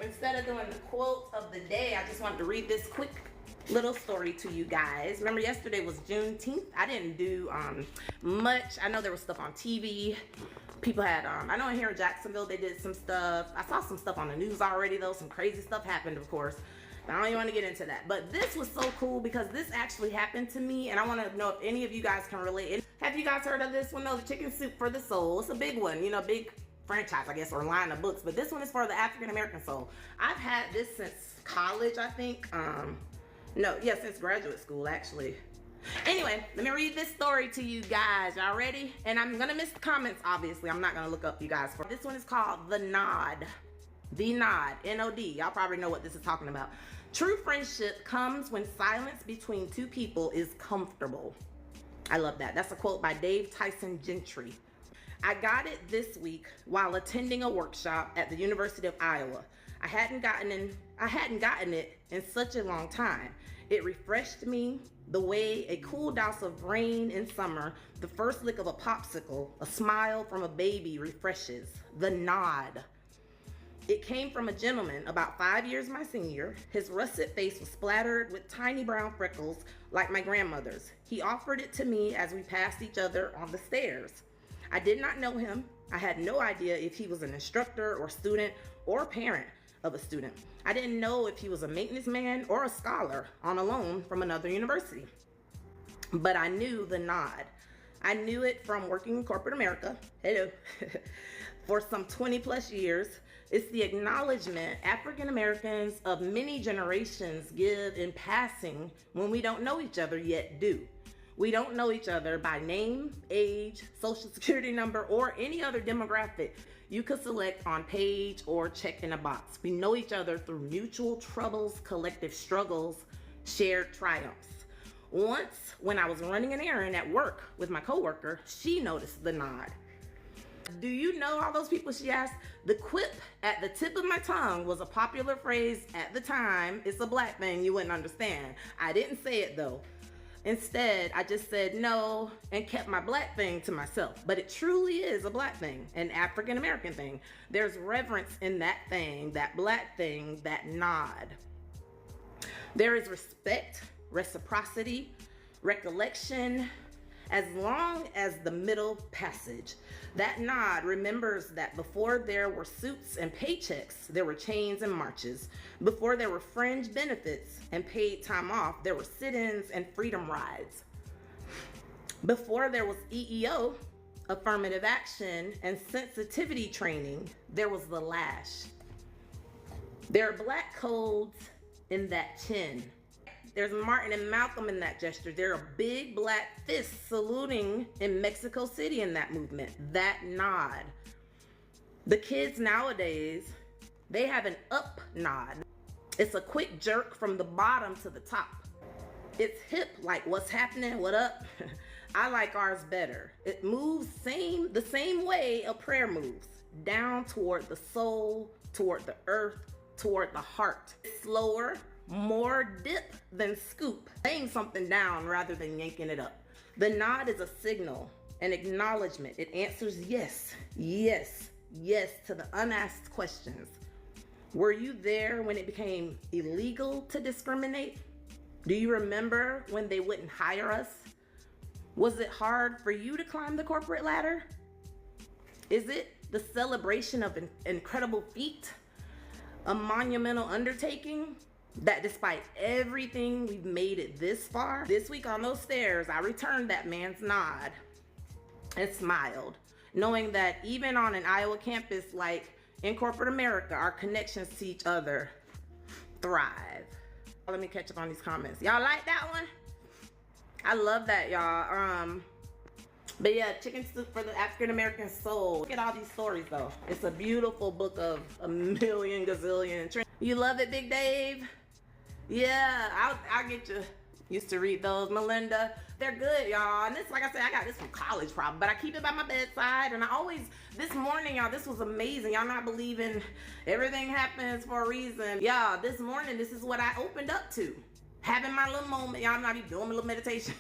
Instead of doing the quote of the day, I just wanted to read this quick little story to you guys. Remember yesterday was Juneteenth. I didn't do much. I know there was stuff on TV. People had, I know here in Jacksonville they did some stuff. I saw some stuff on the news already though. Some crazy stuff happened, of course. But I don't even want to get into that. But this was so cool because this actually happened to me, and I want to know if any of you guys can relate. Have you guys heard of this one though? The Chicken Soup for the Soul. It's a big one, you know, big franchise, I guess, or line of books. But this one is for the African American soul. I've had this since college, I think. Since graduate school, actually. Anyway, let me read this story to you guys. Y'all ready? And I'm gonna miss the comments, obviously. I'm not gonna look up you guys for this one. Is called The Nod. The Nod, N-O-D. Y'all probably know what this is talking about. True friendship comes when silence between two people is comfortable. I love that. That's a quote by Dave Tyson Gentry. I got it this week while attending a workshop at the University of Iowa. I hadn't gotten it in such a long time. It refreshed me the way a cool douse of rain in summer, the first lick of a popsicle, a smile from a baby refreshes. The nod. It came from a gentleman about 5 years my senior. His russet face was splattered with tiny brown freckles like my grandmother's. He offered it to me as we passed each other on the stairs. I did not know him. I had no idea if he was an instructor or student or parent of a student. I didn't know if he was a maintenance man or a scholar on a loan from another university. But I knew the nod. I knew it from working in corporate America, hello, for some 20 plus years. It's the acknowledgement African Americans of many generations give in passing when we don't know each other yet do. We don't know each other by name, age, social security number, or any other demographic you could select on page or check in a box. We know each other through mutual troubles, collective struggles, shared triumphs. Once, when I was running an errand at work with my coworker, she noticed the nod. Do you know all those people she asked? The quip at the tip of my tongue was a popular phrase at the time. It's a black thing, you wouldn't understand. I didn't say it though. Instead, I just said no and kept my black thing to myself. But it truly is a black thing, an African American thing. There's reverence in that thing, that black thing, that nod. There is respect, reciprocity, recollection, as long as the middle passage. That nod remembers that before there were suits and paychecks, there were chains and marches. Before there were fringe benefits and paid time off, there were sit-ins and freedom rides. Before there was EEO, affirmative action, and sensitivity training, there was the lash. There are black codes in that chin. There's Martin and Malcolm in that gesture. There are big black fists saluting in Mexico City in that movement. That nod. The kids nowadays, they have an up nod. It's a quick jerk from the bottom to the top. It's hip, like what's happening, what up? I like ours better. It moves the same way a prayer moves. Down toward the soul, toward the earth, toward the heart. It's slower, more dip than scoop, laying something down rather than yanking it up. The nod is a signal, an acknowledgement. It answers yes, yes, yes to the unasked questions. Were you there when it became illegal to discriminate? Do you remember when they wouldn't hire us? Was it hard for you to climb the corporate ladder? Is it the celebration of an incredible feat? A monumental undertaking? That despite everything, we've made it this far. This week on those stairs, I returned that man's nod and smiled, knowing that even on an Iowa campus like in corporate America, our connections to each other thrive. Let me catch up on these comments. Y'all like that one? I love that, y'all. But yeah, Chicken Soup for the African American Soul. Look at all these stories though. It's a beautiful book of a million gazillion. You love it, Big Dave? Yeah, I'll get you used to read those, Melinda. They're good, y'all. And this, like I said, I got this from college probably, but I keep it by my bedside. And I always, this morning, y'all, this was amazing. Y'all not believing everything happens for a reason. Y'all, this morning, this is what I opened up to. Having my little moment. Y'all, I'm not even doing my little meditation.